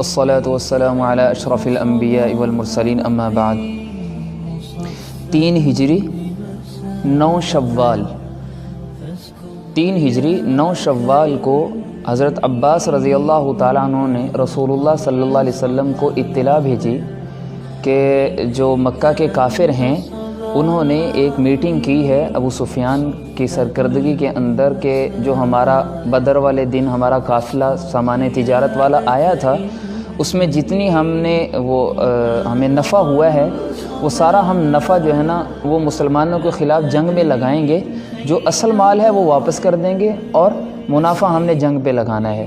والصلاة والسلام علی اشرف الانبیاء والمرسلین اما بعد 3 ہجری 9 شوال 3 ہجری 9 شوال کو حضرت عباس رضی اللہ تعالیٰ عنہ نے رسول اللہ صلی اللہ علیہ وسلم کو اطلاع بھیجی کہ جو مکہ کے کافر ہیں انہوں نے ایک میٹنگ کی ہے ابو سفیان کی سرکردگی کے اندر کہ جو ہمارا بدر والے دن ہمارا قافلہ سامان تجارت والا آیا تھا اس میں جتنی ہمیں نفع ہوا ہے وہ سارا ہم نفع جو ہے نا وہ مسلمانوں کے خلاف جنگ میں لگائیں گے، جو اصل مال ہے وہ واپس کر دیں گے اور منافع ہم نے جنگ پہ لگانا ہے۔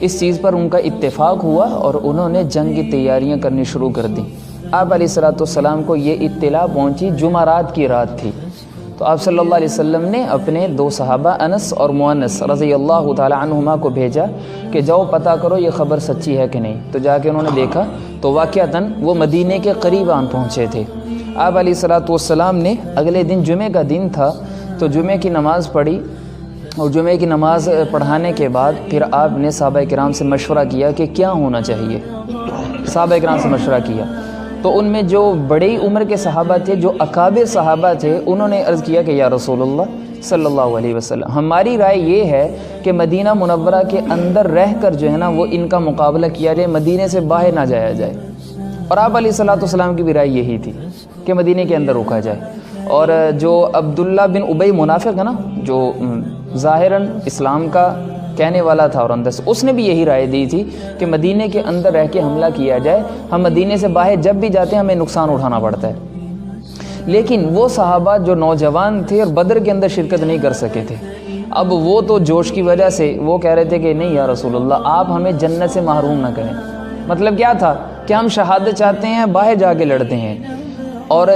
اس چیز پر ان کا اتفاق ہوا اور انہوں نے جنگ کی تیاریاں کرنی شروع کر دیں۔ آپ علیہ الصلوۃ والسلام کو یہ اطلاع پہنچی جمعرات کی رات تھی، تو آپ صلی اللہ علیہ وسلم نے اپنے 2 صحابہ انس اور مؤنس رضی اللہ تعالی عنہما کو بھیجا کہ جاؤ پتہ کرو یہ خبر سچی ہے کہ نہیں۔ تو جا کے انہوں نے دیکھا تو واقعتاً وہ مدینے کے قریب آن پہنچے تھے۔ آپ علیہ الصلوۃ والسلام نے اگلے دن جمعے کا دن تھا تو جمعے کی نماز پڑھی، اور جمعے کی نماز پڑھانے کے بعد پھر آپ نے صحابہ کرام سے مشورہ کیا کہ کیا ہونا چاہیے۔ صحابہ کرام سے مشورہ کیا تو ان میں جو بڑی عمر کے صحابہ تھے، جو اکابر صحابہ تھے، انہوں نے عرض کیا کہ یا رسول اللہ صلی اللہ علیہ وسلم، ہماری رائے یہ ہے کہ مدینہ منورہ کے اندر رہ کر جو ہے نا وہ ان کا مقابلہ کیا جائے، مدینے سے باہر نہ جایا جائے۔ اور آپ علیہ الصلوۃ والسلام کی بھی رائے یہی تھی کہ مدینے کے اندر رکا جائے۔ اور جو عبداللہ بن ابی منافق ہے نا، جو ظاہراً اسلام کا کہنے والا تھا اور اندر سے اس نے بھی یہی رائے دی تھی کہ مدینے کے اندر رہ کے حملہ کیا جائے، ہم مدینے سے باہر جب بھی جاتے ہیں ہمیں نقصان اٹھانا پڑتا ہے۔ لیکن وہ صحابہ جو نوجوان تھے اور بدر کے اندر شرکت نہیں کر سکے تھے، اب وہ تو جوش کی وجہ سے وہ کہہ رہے تھے کہ نہیں یا رسول اللہ آپ ہمیں جنت سے محروم نہ کریں۔ مطلب کیا تھا کہ ہم شہادت چاہتے ہیں، باہر جا کے لڑتے ہیں۔ اور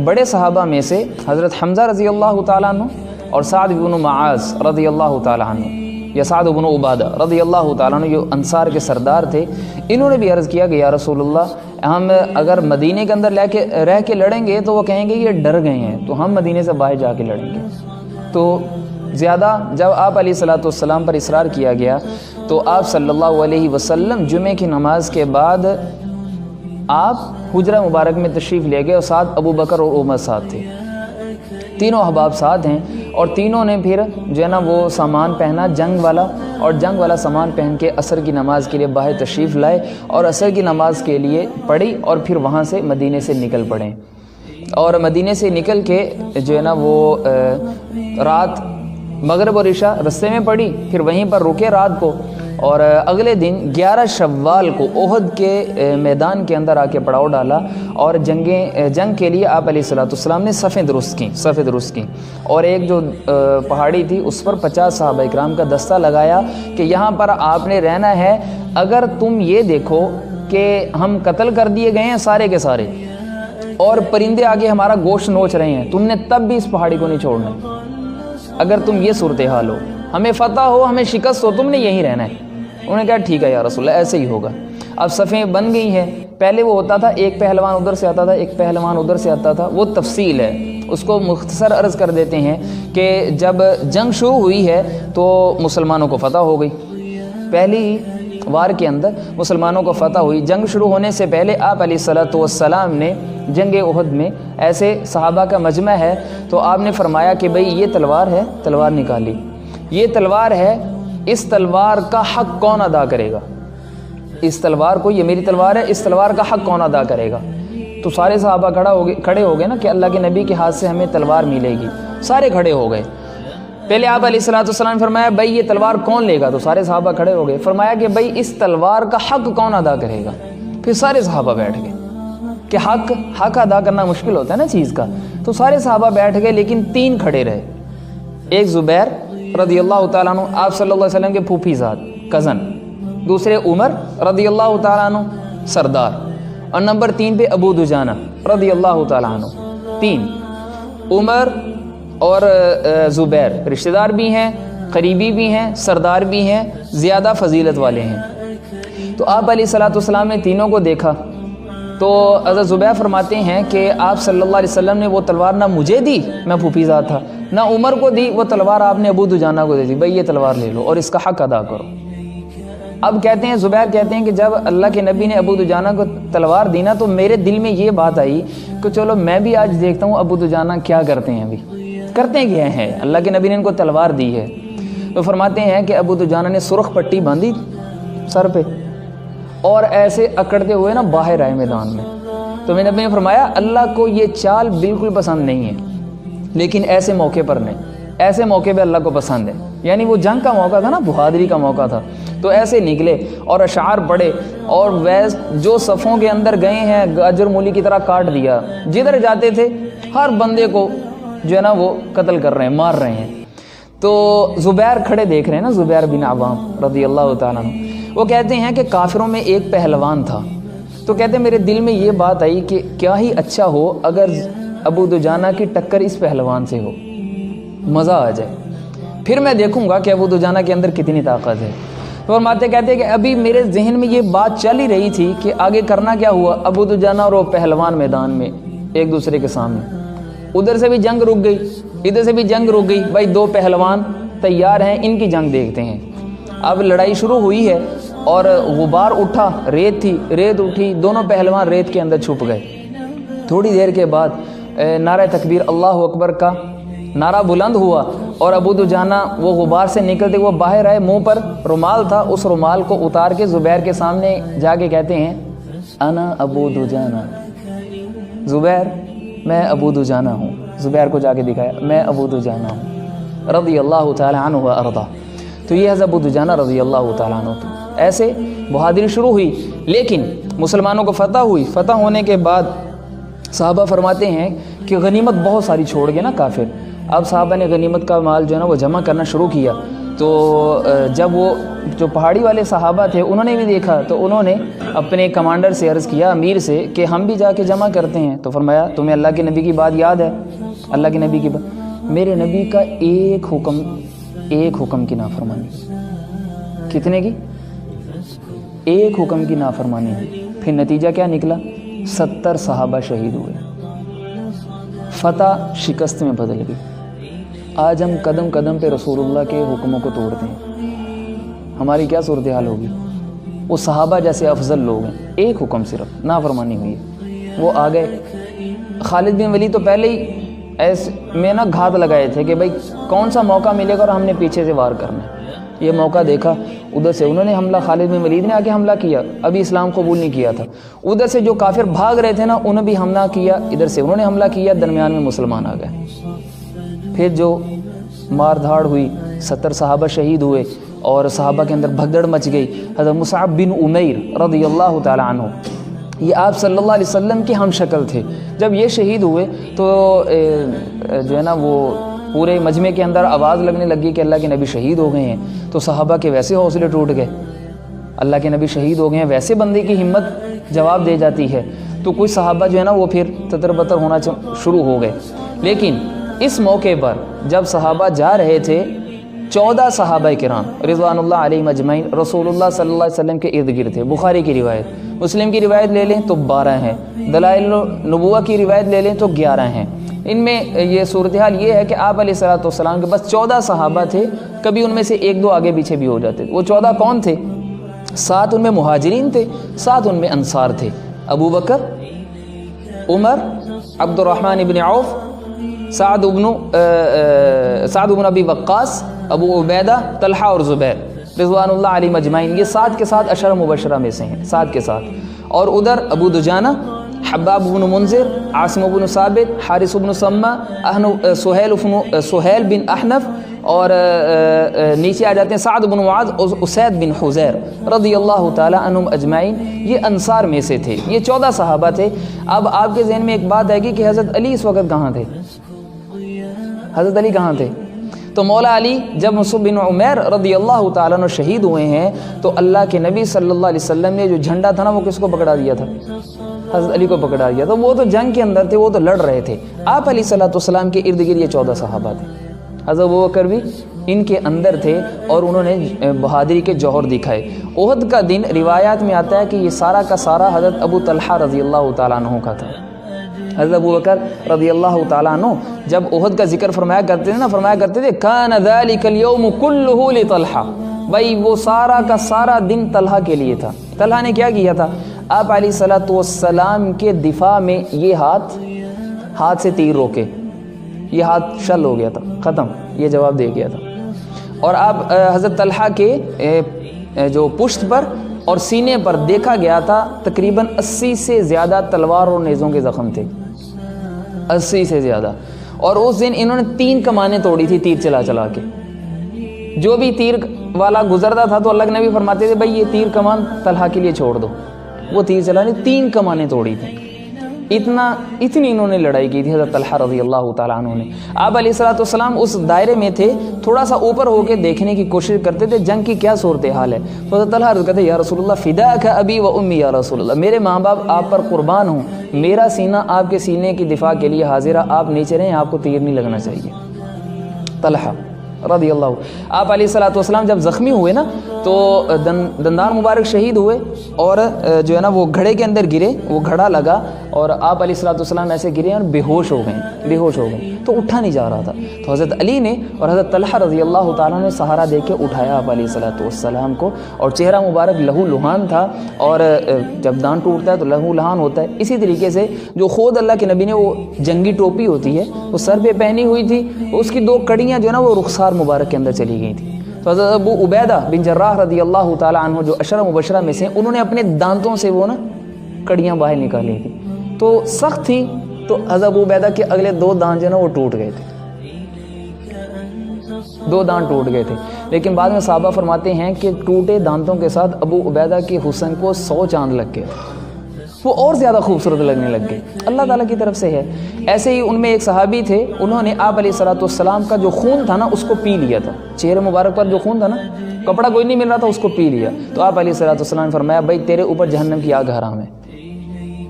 بڑے صحابہ میں سے حضرت حمزہ رضی اللہ تعالیٰ عنہ اور سعد بن معاذ رضی اللہ تعالیٰ عنہ یا سعد بن عبادہ رضی اللہ تعالیٰ عنہ جو انصار کے سردار تھے، انہوں نے بھی عرض کیا کہ یا رسول اللہ ہم اگر مدینے کے اندر رہ کے لڑیں گے تو وہ کہیں گے یہ ڈر گئے ہیں، تو ہم مدینے سے باہر جا کے لڑیں گے۔ تو زیادہ جب آپ علیہ الصلوۃ والسلام پر اصرار کیا گیا تو آپ صلی اللہ علیہ وسلم جمعے کی نماز کے بعد آپ حجرہ مبارک میں تشریف لے گئے اور ساتھ ابو بکر اور عمر ساتھ تھے، تینوں احباب ساتھ ہیں، اور تینوں نے پھر جو ہے نا وہ سامان پہنا جنگ والا، اور جنگ والا سامان پہن کے عصر کی نماز کے لیے باہر تشریف لائے اور عصر کی نماز کے لیے پڑھی اور پھر وہاں سے مدینے سے نکل پڑے۔ اور مدینے سے نکل کے جو ہے نا وہ رات مغرب اور عشاء رستے میں پڑھی، پھر وہیں پر رکے رات کو، اور اگلے دن 11 شوال کو احد کے میدان کے اندر آ کے پڑاؤ ڈالا، اور جنگ کے لیے آپ علیہ الصلوۃ والسلام نے صفیں درست کی، اور ایک جو پہاڑی تھی اس پر 50 صحابہ اکرام کا دستہ لگایا کہ یہاں پر آپ نے رہنا ہے، اگر تم یہ دیکھو کہ ہم قتل کر دیے گئے ہیں سارے کے سارے اور پرندے آگے ہمارا گوشت نوچ رہے ہیں، تم نے تب بھی اس پہاڑی کو نہیں چھوڑنا، اگر تم یہ صورتحال ہو، ہمیں فتح ہو، ہمیں شکست ہو، تم نے یہیں رہنا ہے۔ انہوں نے کہا ٹھیک ہے یا رسول اللہ ایسے ہی ہوگا۔ اب صفیں بن گئی ہیں، پہلے وہ ہوتا تھا ایک پہلوان ادھر سے آتا تھا، ایک پہلوان ادھر سے آتا تھا، وہ تفصیل ہے، اس کو مختصر عرض کر دیتے ہیں کہ جب جنگ شروع ہوئی ہے تو مسلمانوں کو فتح ہو گئی، پہلی وار کے اندر مسلمانوں کو فتح ہوئی۔ جنگ شروع ہونے سے پہلے آپ علیہ الصلوۃ والسلام نے جنگ احد میں ایسے صحابہ کا مجمع ہے تو آپ نے فرمایا کہ بھئی یہ تلوار ہے، تلوار نکالی، یہ تلوار ہے، اس تلوار کا حق کون ادا کرے گا؟ اس تلوار کو، یہ میری تلوار ہے، اس تلوار کا حق کون ادا کرے گا؟ تو سارے صحابہ کھڑے ہو گئے نا کہ اللہ کے نبی کے ہاتھ سے ہمیں تلوار ملے گی، سارے کھڑے ہو گئے۔ پہلے آپ علیہ الصلوۃ والسلام نے فرمایا بھائی یہ تلوار کون لے گا؟ تو سارے صحابہ کھڑے ہو گئے۔ فرمایا کہ بھائی اس تلوار کا حق کون ادا کرے گا؟ پھر سارے صحابہ بیٹھ گئے کہ حق ادا کرنا مشکل ہوتا ہے نا چیز کا، تو سارے صحابہ بیٹھ گئے، لیکن 3 کھڑے رہے۔ ایک زبیر رضی اللہ تعالیٰ عنہ، آپ صلی اللہ علیہ وسلم کے پھوپھی زاد کزن، دوسرے عمر رضی اللہ تعالیٰ عنہ سردار، اور نمبر 3 پہ ابو دجانہ رضی اللہ تعالیٰ عنہ۔ 3 عمر اور زبیر رشتہ دار بھی ہیں، قریبی بھی ہیں، سردار بھی ہیں، زیادہ فضیلت والے ہیں۔ تو آپ علیہ الصلوۃ والسلام نے تینوں کو دیکھا تو حضرت زبیر فرماتے ہیں کہ آپ صلی اللہ علیہ وسلم نے وہ تلوار نہ مجھے دی، میں پھوپھی زاد تھا، نہ عمر کو دی، وہ تلوار آپ نے ابو دجانہ کو دے دی، بھئی یہ تلوار لے لو اور اس کا حق ادا کرو۔ اب کہتے ہیں زبیر کہتے ہیں کہ جب اللہ کے نبی نے ابو دجانہ کو تلوار دی نا تو میرے دل میں یہ بات آئی کہ چلو میں بھی آج دیکھتا ہوں ابو دجانہ کیا کرتے ہیں، ابھی کرتے ہیں کیا ہیں، اللہ کے نبی نے ان کو تلوار دی ہے۔ تو فرماتے ہیں کہ ابو دجانہ نے سرخ پٹی باندھی سر پہ اور ایسے اکڑتے ہوئے نا باہر آئے میدان میں۔ تو میرے نبی نے فرمایا اللہ کو یہ چال بالکل پسند نہیں ہے، لیکن ایسے موقع پر نہیں، ایسے موقع پہ اللہ کو پسند ہے۔ یعنی وہ جنگ کا موقع تھا نا، بہادری کا موقع تھا، تو ایسے نکلے اور اشعار پڑھے اور ویس جو صفوں کے اندر گئے ہیں گاجر مولی کی طرح کاٹ دیا، جدھر جاتے تھے ہر بندے کو جو ہے نا وہ قتل کر رہے ہیں، مار رہے ہیں۔ تو زبیر کھڑے دیکھ رہے ہیں نا، زبیر بن عوام رضی اللہ تعالیٰ عنہ، وہ کہتے ہیں کہ کافروں میں ایک پہلوان تھا، تو کہتے ہیں میرے دل میں یہ بات آئی کہ کیا ہی اچھا ہو اگر ابو دجانہ کی ٹکر اس پہلوان سے ہو، مزہ آ جائے، پھر میں دیکھوں گا کہ ابو دجانہ کے اندر کتنی طاقت ہے۔ فرماتے کہتے ہیں کہ ابھی میرے ذہن میں یہ بات چل ہی رہی تھی کہ آگے کرنا کیا ہوا، ابو دجانہ اور وہ پہلوان میدان میں ایک دوسرے کے سامنے، ادھر سے بھی جنگ رک گئی، ادھر سے بھی جنگ رک گئی، بھائی دو پہلوان تیار ہیں، ان کی جنگ دیکھتے ہیں۔ اب لڑائی شروع ہوئی ہے اور غبار اٹھا، ریت تھی، ریت اٹھی، دونوں پہلوان ریت کے اندر چھپ گئے۔ تھوڑی دیر کے بعد نعرہ تکبیر اللہ اکبر کا نعرہ بلند ہوا اور ابو دجانہ وہ غبار سے نکلتے وہ باہر آئے، منہ پر رومال تھا، اس رومال کو اتار کے زبیر کے سامنے جا کے کہتے ہیں انا ابو دجانہ، زبیر میں ابو دجانہ ہوں، زبیر کو جا کے دکھایا میں ابو دجانہ ہوں رضی اللہ تعالی عنہ و ارضا۔ تو یہ حضرت ابو دجانہ رضی اللہ تعالیٰ عنہ تو ایسے بہادری شروع ہوئی، لیکن مسلمانوں کو فتح ہوئی۔ فتح ہونے کے بعد صحابہ فرماتے ہیں کہ غنیمت بہت ساری چھوڑ گئے نا کافر۔ اب صحابہ نے غنیمت کا مال جو ہے نا وہ جمع کرنا شروع کیا، تو جب وہ جو پہاڑی والے صحابہ تھے انہوں نے بھی دیکھا تو انہوں نے اپنے کمانڈر سے عرض کیا، امیر سے، کہ ہم بھی جا کے جمع کرتے ہیں۔ تو فرمایا تمہیں اللہ کے نبی کی بات یاد ہے؟ اللہ کے نبی کی بات، میرے نبی کا ایک حکم کی نافرمانی، کتنے کی؟ ایک حکم کی نافرمانی ہوئی، پھر نتیجہ کیا نکلا؟ 70 صحابہ شہید ہوئے، فتح شکست میں بدل گئی۔ آج ہم قدم قدم پہ رسول اللہ کے حکموں کو توڑتے ہیں، ہماری کیا صورتحال ہوگی؟ وہ صحابہ جیسے افضل لوگ ہیں، ایک حکم صرف نافرمانی ہوئی ہے، وہ آ گئے۔ خالد بن ولید تو پہلے ہی ایسے میں نا گھات لگائے تھے کہ بھائی کون سا موقع ملے گا اور ہم نے پیچھے سے وار کرنا ہے۔ یہ موقع دیکھا، ادھر سے انہوں نے حملہ، خالد بن ولید نے آ کے حملہ کیا، ابھی اسلام قبول نہیں کیا تھا۔ ادھر سے جو کافر بھاگ رہے تھے نا انہوں نے بھی حملہ کیا، ادھر سے انہوں نے حملہ کیا، درمیان میں مسلمان آ گئے۔ پھر جو مار دھاڑ ہوئی، 70 صحابہ شہید ہوئے اور صحابہ کے اندر بھگدڑ مچ گئی۔ حضرت مصعب بن عمیر رضی اللہ تعالی عنہ، یہ آپ صلی اللہ علیہ وسلم کے ہم شکل تھے، جب یہ شہید ہوئے تو جو ہے نا وہ پورے مجمع کے اندر آواز لگنے لگی کہ اللہ کے نبی شہید ہو گئے ہیں۔ تو صحابہ کے ویسے حوصلے ٹوٹ گئے، اللہ کے نبی شہید ہو گئے ہیں، ویسے بندے کی ہمت جواب دے جاتی ہے۔ تو کچھ صحابہ جو ہے نا وہ پھر تتر بتر ہونا شروع ہو گئے۔ لیکن اس موقع پر جب صحابہ جا رہے تھے، 14 صحابہ کرام رضوان اللہ علیہم اجمعین رسول اللہ صلی اللہ علیہ وسلم کے ارد گرد تھے۔ بخاری کی روایت، مسلم کی روایت لے لیں تو 12 ہیں، دلائل نبوہ کی روایت لے لیں تو 11 ہیں۔ ان میں یہ صورتحال یہ ہے کہ آپ علیہ الصلوۃ والسلام کے بس 14 صحابہ تھے، کبھی ان میں سے 1-2 آگے پیچھے بھی ہو جاتے۔ وہ 14 کون تھے؟ 7 ان میں مہاجرین تھے، 7 ان میں انصار تھے، ابو بکر، عمر، عبد الرحمن بن عوف، سعد بن ابی وقاص، ابو عبیدہ، طلحہ اور زبیر رضوان اللہ علیہم اجمعین۔ یہ 7 کے 7 عشرہ مبشرہ میں سے ہیں، 7 کے 7۔ اور ادھر ابو دجانہ، حباب بن منذر، عاصم بن ثابت، حارث بن سمہ، سہیل بن احنف، اور نیچے آ جاتے ہیں سعد بن معاذ، اسید بن حذیر رضی اللہ تعالی عنہم اجمعین۔ یہ انصار میں سے تھے، یہ 14 صحابہ تھے۔ اب آپ کے ذہن میں ایک بات آئے گی کہ حضرت علی اس وقت کہاں تھے؟ حضرت علی کہاں تھے؟ تو مولا علی جب مصعب بن عمیر رضی اللہ تعالیٰ عنہ شہید ہوئے ہیں تو اللہ کے نبی صلی اللہ علیہ وسلم نے جو جھنڈا تھا نا وہ کس کو پکڑا دیا تھا؟ حضرت علی کو پکڑا دیا۔ تو وہ تو جنگ کے اندر تھے، وہ تو لڑ رہے تھے۔ آپ علیہ الصلوۃ والسلام کے ارد گرد یہ 14 صحابہ تھے، حضرت ابوبکر بھی ان کے اندر تھے اور انہوں نے بہادری کے جوہر دکھائے۔ احد کا دن روایات میں آتا ہے کہ یہ سارا کا سارا حضرت ابو طلحہ رضی اللہ تعالیٰ عنہ کا تھا۔ حضرت ابوبکر رضی اللہ تعالیٰ عنہ جب احد کا ذکر فرمایا کرتے تھے نا، فرمایا کرتے تھے کان ذلک اليوم كله لطلحہ، بھائی وہ سارا کا سارا دن طلحہ کے لیے تھا. طلحہ نے کیا کیا تھا؟ آپ علیہ الصلوۃ والسلام کے دفاع میں یہ ہاتھ سے تیر روکے، یہ ہاتھ شل ہو گیا تھا، ختم، یہ جواب دے گیا تھا. اور آپ حضرت طلحہ کے جو پشت پر اور سینے پر دیکھا گیا تھا تقریباً 80 سے زیادہ تلوار اور نیزوں کے زخم تھے، 80 سے زیادہ. اور اس دن انہوں نے 3 کمانیں توڑی تھی تیر چلا چلا کے. جو بھی تیر والا گزرتا تھا تو اللہ کے نبی فرماتے تھے بھائی یہ تیر کمان طلحہ کے لیے چھوڑ دو. وہ تیر چلانے 3 کمانیں توڑی تھیں. اتنی انہوں نے لڑائی کی تھی حضرت طلحہ رضی اللہ تعالیٰ عنہ نے. آپ علیہ الصلوۃ والسلام اس دائرے میں تھے، تھوڑا سا اوپر ہو کے دیکھنے کی کوشش کرتے تھے جنگ کی کیا صورتحال ہے. تو حضرت طلحہ عرض کرتے یا رسول اللہ فداک ابی و امی، یا رسول اللہ میرے ماں باپ آپ پر قربان ہوں، میرا سینہ آپ کے سینے کی دفاع کے لیے حاضر ہے، آپ نیچے رہیں، آپ کو تیر نہیں لگنا چاہیے. طلحہ رضی اللہ. آپ علیہ الصلوۃ والسلام جب زخمی ہوئے نا تو دندان مبارک شہید ہوئے اور جو ہے نا وہ گھڑے کے اندر گرے، وہ گھڑا لگا اور آپ علیہ الصلوۃ والسلام ایسے گرے اور بے ہوش ہو گئے تو اٹھا نہیں جا رہا تھا. تو حضرت علی نے اور حضرت طلحہ رضی اللہ تعالیٰ نے سہارا دے کے اٹھایا آپ علیہ الصلوۃ والسلام کو، اور چہرہ مبارک لہو لہان تھا، اور جب دان ٹوٹتا ہے تو لہو لہان ہوتا ہے. اسی طریقے سے جو خود اللہ کے نبی نے وہ جنگی ٹوپی ہوتی ہے وہ سر پہ پہنی ہوئی تھی، اس کی 2 کڑیاں جو ہے نا وہ رخسار مبارک کے اندر چلی گئی تھی. تو حضرت ابو عبیدہ بن جراح رضی اللہ تعالیٰ عنہ جو عشرہ مبشرہ میں سے، انہوں نے اپنے دانتوں سے وہ نا کڑیاں باہر نکالی تھی، تو سخت تھی. تو حضرت ابو عبیدہ کے اگلے 2 دانت جو ہے نا وہ ٹوٹ گئے تھے، 2 دانت ٹوٹ گئے تھے. لیکن بعد میں صحابہ فرماتے ہیں کہ ٹوٹے دانتوں کے ساتھ ابو عبیدہ کے حسن کو 100 چاند لگ گئے، وہ اور زیادہ خوبصورت لگنے لگ گئے. اللہ تعالیٰ کی طرف سے ہے. ایسے ہی ان میں ایک صحابی تھے، انہوں نے آپ علیہ الصلوۃ والسلام کا جو خون تھا نا اس کو پی لیا تھا. چہرے مبارک پر جو خون تھا نا، کپڑا کوئی نہیں مل رہا تھا، اس کو پی لیا. تو آپ علیہ الصلوۃ والسلام نے فرمایا بھائی تیرے اوپر جہنم کی آگ حرام ہے.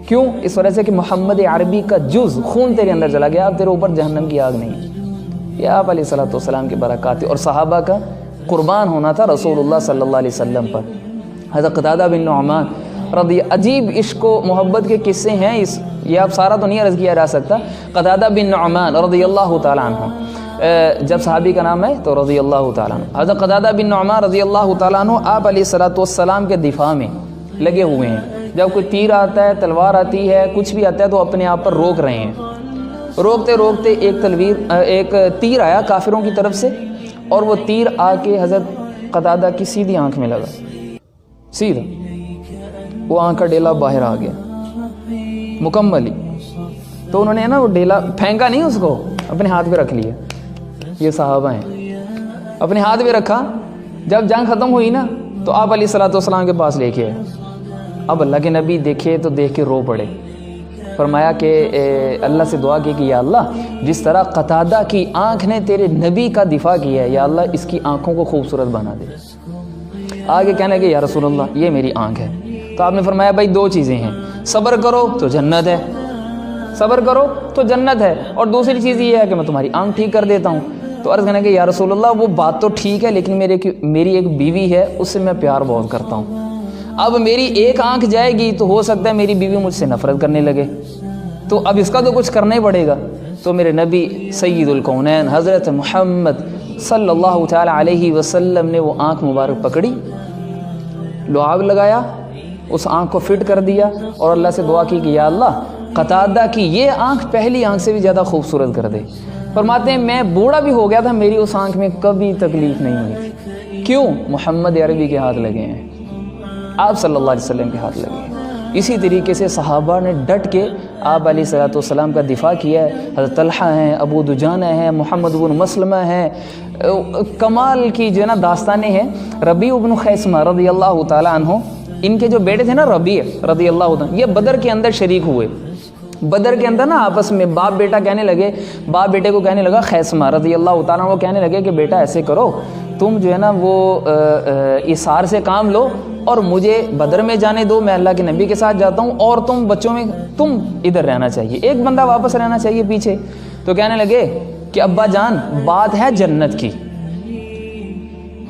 کیوں؟ اس وجہ سے کہ محمد عربی کا جز خون تیرے اندر چلا گیا، اب تیرے اوپر جہنم کی آگ نہیں ہے. یہ آپ علیہ الصلوۃ والسلام کی برکات اور صحابہ کا قربان ہونا تھا رسول اللہ صلی اللہ علیہ وسلم پر. حضرت قتادہ بن نعمان رضی، عجیب عشق و محبت کے قصے ہیں، یہ آپ سارا تو نہیں عرض کیا جا سکتا. قتادہ بن نعمان رضی اللہ تعالیٰ عنہ، جب صحابی کا نام ہے تو رضی اللہ تعالیٰ عنہ. حضرت قتادہ بن نعمان رضی اللہ تعالیٰ عنہ آپ علیہ الصلوۃ والسلام کے دفاع میں لگے ہوئے ہیں. جب کوئی تیر آتا ہے، تلوار آتی ہے، کچھ بھی آتا ہے تو اپنے آپ پر روک رہے ہیں. روکتے روکتے ایک تیر آیا کافروں کی طرف سے، اور وہ تیر آ کے حضرت قتادہ کی سیدھی آنکھ میں لگا، سیدھا وہ آنکھ کا ڈیلا باہر آ گیا مکمل ہی. تو انہوں نے نا وہ ڈیلا پھینکا نہیں، اس کو اپنے ہاتھ پہ رکھ لیا. یہ صحابہ ہیں، اپنے ہاتھ پہ رکھا. جب جنگ ختم ہوئی نا تو آپ علیہ الصلوۃ والسلام کے پاس لے کے آئے. اب اللہ کے نبی دیکھے تو دیکھ کے رو پڑے. فرمایا کہ اللہ سے دعا کی کہ یا اللہ جس طرح قتادہ کی آنکھ نے تیرے نبی کا دفاع کیا ہے، یا اللہ اس کی آنکھوں کو خوبصورت بنا دے. آگے کہنے لگے یا رسول اللہ یہ میری آنکھ ہے. تو آپ نے فرمایا بھائی 2 چیزیں ہیں، صبر کرو تو جنت ہے، صبر کرو تو جنت ہے، اور دوسری چیز یہ ہے کہ میں تمہاری آنکھ ٹھیک کر دیتا ہوں. تو عرض کرنے کہ یا رسول اللہ وہ بات تو ٹھیک ہے، لیکن میری ایک بیوی ہے، اس سے میں پیار بہت کرتا ہوں. اب میری ایک آنکھ جائے گی تو ہو سکتا ہے میری بیوی مجھ سے نفرت کرنے لگے، تو اب اس کا تو کچھ کرنا ہی پڑے گا. تو میرے نبی سید الکونین حضرت محمد صلی اللہ تعالی علیہ وسلم نے وہ آنکھ مبارک پکڑی، لعاب لگایا، اس آنکھ کو فٹ کر دیا، اور اللہ سے دعا کی کہ یا اللہ قتادہ کی یہ آنکھ پہلی آنکھ سے بھی زیادہ خوبصورت کر دے. فرماتے ہیں میں بوڑھا بھی ہو گیا تھا، میری اس آنکھ میں کبھی تکلیف نہیں ہوئی تھی. کیوں؟ محمد عربی کے ہاتھ لگے ہیں، آپ صلی اللہ علیہ وسلم کے ہاتھ لگے ہیں. اسی طریقے سے صحابہ نے ڈٹ کے آپ علیہ الصلوۃ والسلام کا دفاع کیا ہے. حضرت طلحہ ہیں، ابو دجانہ ہیں، محمد بن مسلمہ ہیں. کمال کی جو ہے نا داستانیں ہیں. ربیع بن خیثمہ رضی اللہ تعالیٰ عنہ، ان کے جو بیٹے تھے نا ربیع رضی اللہ تعالیٰ، یہ بدر کے اندر شریک ہوئے. بدر کے اندر نا آپس میں باپ بیٹا کہنے لگے، باپ بیٹے کو کہنے لگا خیثمہ رضی اللہ تعالیٰ وہ کہنے لگے کہ بیٹا ایسے کرو، تم جو ہے نا وہ اثار سے کام لو اور مجھے بدر میں جانے دو، میں اللہ کے نبی کے ساتھ جاتا ہوں، اور تم بچوں میں تم ادھر رہنا چاہیے، ایک بندہ واپس رہنا چاہیے پیچھے. تو کہنے لگے کہ ابا جان بات ہے جنت کی،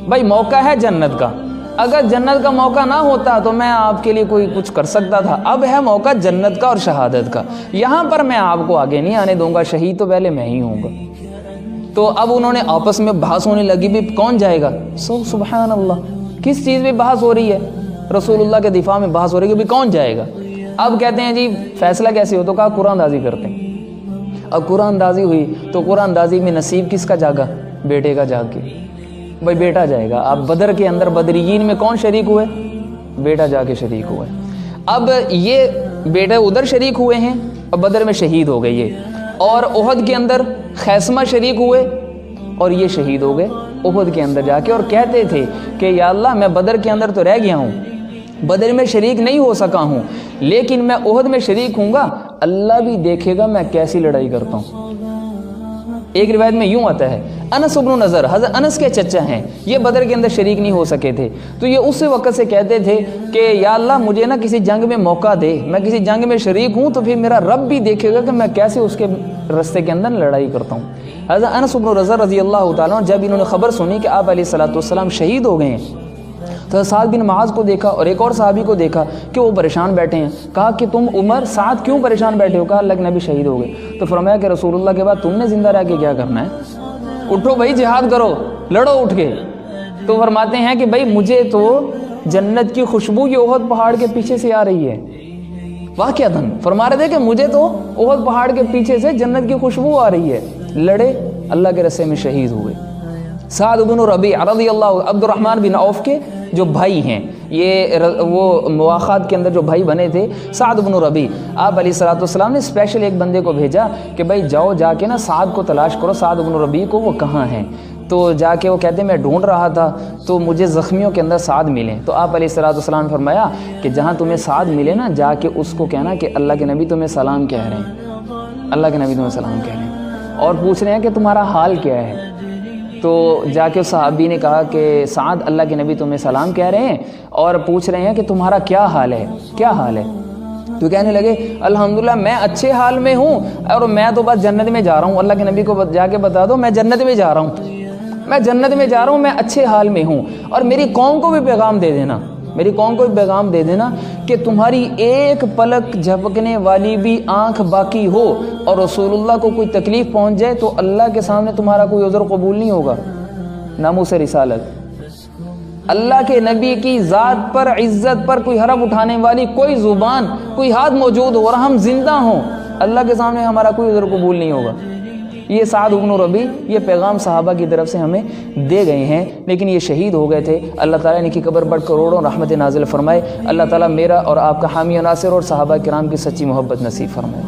بھائی موقع ہے جنت کا، اگر جنت کا موقع نہ ہوتا تو میں آپ کے لیے کوئی کچھ کر سکتا تھا، اب ہے موقع جنت کا اور شہادت کا، یہاں پر میں آپ کو آگے نہیں آنے دوں گا، شہید تو پہلے میں ہی ہوں گا. تو اب انہوں نے آپس میں بحث ہونے لگی بھی کون جائے گا. سبحان اللہ, کس چیز پہ بحث ہو رہی ہے؟ رسول اللہ کے دفاع میں بحث ہو رہی ہے کہ بھی کون جائے گا. اب کہتے ہیں جی فیصلہ کیسے ہو؟ تو کہا قرآن اندازی کرتے ہیں. اب قرآن اندازی ہوئی تو قرآن اندازی میں نصیب کس کا جاگا؟ بیٹے کا جاگ کے بھائی بیٹا جائے گا. اب بدر کے اندر بدریین میں کون شریک ہوئے؟ بیٹا جا کے شریک ہوئے. اب یہ بیٹے ادھر شریک ہوئے ہیں اور بدر میں شہید ہو گئے یہ, اور احد کے اندر خیسمہ شریک ہوئے اور یہ شہید ہو گئے احد کے اندر جا کے, اور کہتے تھے کہ یا اللہ میں بدر کے اندر تو رہ گیا ہوں, بدر میں شریک نہیں ہو سکا ہوں, لیکن میں احد میں شریک ہوں گا, اللہ بھی دیکھے گا میں کیسی لڑائی کرتا ہوں. ایک روایت میں یوں آتا ہے, انس بن نضر حضرت انس کے چچا ہیں, یہ بدر کے اندر شریک نہیں ہو سکے تھے, تو یہ اس وقت سے کہتے تھے کہ یا اللہ مجھے نا کسی جنگ میں موقع دے, میں کسی جنگ میں شریک ہوں تو پھر میرا رب بھی دیکھے گا کہ میں کیسے اس کے رستے کے اندر لڑائی کرتا ہوں. حضرت انس بن نضر رضی اللہ تعالیٰ جب انہوں نے خبر سنی کہ آپ علیہ الصلوۃ والسلام شہید ہو گئے ہیں, تو سعد بن معاذ کو دیکھا اور ایک اور صحابی کو دیکھا کہ وہ پریشان بیٹھے ہیں. کہا کہ تم عمر سعد کیوں پریشان بیٹھے ہو؟ کہا اللہ کے نبی شہید ہو گئے. تو فرمایا کہ رسول اللہ کے بعد تم نے زندہ رہ کے کیا کرنا ہے؟ اٹھو بھائی جہاد کرو, لڑو اٹھ کے. تو فرماتے ہیں کہ بھائی مجھے تو جنت کی خوشبو یہ احد پہاڑ کے پیچھے سے آ رہی ہے. واقعتاً فرما رہے تھے کہ مجھے تو احد پہاڑ کے پیچھے سے جنت کی خوشبو آ رہی ہے. لڑے, اللہ کے رستے میں شہید ہوئے. سعد بن ربیع رضی اللہ, عبد الرحمن بن عوف کے جو بھائی ہیں, یہ وہ مواخات کے اندر جو بھائی بنے تھے, سعد بن ربیع, آپ علیہ الصلوۃ والسلام نے اسپیشل ایک بندے کو بھیجا کہ بھائی جاؤ جا کے نا سعد کو تلاش کرو, سعد بن ربیع کو, وہ کہاں ہیں. تو جا کے وہ کہتے ہیں میں ڈھونڈ رہا تھا تو مجھے زخمیوں کے اندر سعد ملے. تو آپ علیہ الصلوۃ والسلام نے فرمایا کہ جہاں تمہیں سعد ملے نا, جا کے اس کو کہنا کہ اللہ کے نبی تمہیں سلام کہہ رہے ہیں, اللہ کے نبی تمہیں سلام کہہ رہے ہیں, اور پوچھ رہے ہیں کہ تمہارا حال کیا ہے. تو جا کے اس صحابی نے کہا کہ سعد اللہ کے نبی تمہیں سلام کہہ رہے ہیں اور پوچھ رہے ہیں کہ تمہارا کیا حال ہے, کیا حال ہے. تو کہنے لگے الحمدللہ میں اچھے حال میں ہوں, اور میں تو بس جنت میں جا رہا ہوں, اللہ کے نبی کو جا کے بتا دو میں جنت میں جا رہا ہوں, میں جنت میں جا رہا ہوں, میں اچھے حال میں ہوں. اور میری قوم کو بھی پیغام دے دینا, میری قوم کو بھی پیغام دے دینا کہ تمہاری ایک پلک جھپکنے والی بھی آنکھ باقی ہو اور رسول اللہ کو کوئی تکلیف پہنچ جائے تو اللہ کے سامنے تمہارا کوئی عذر قبول نہیں ہوگا. ناموس رسالت, اللہ کے نبی کی ذات پر, عزت پر کوئی حرف اٹھانے والی کوئی زبان, کوئی ہاتھ موجود ہو اور ہم زندہ ہوں, اللہ کے سامنے ہمارا کوئی عذر قبول نہیں ہوگا. یہ سعد بن ربیع یہ پیغام صحابہ کی طرف سے ہمیں دے گئے ہیں, لیکن یہ شہید ہو گئے تھے. اللہ تعالیٰ نے کی قبر پر کروڑوں رحمت نازل فرمائے. اللہ تعالیٰ میرا اور آپ کا حامی و ناصر اور صحابہ کرام کی سچی محبت نصیب فرمائے.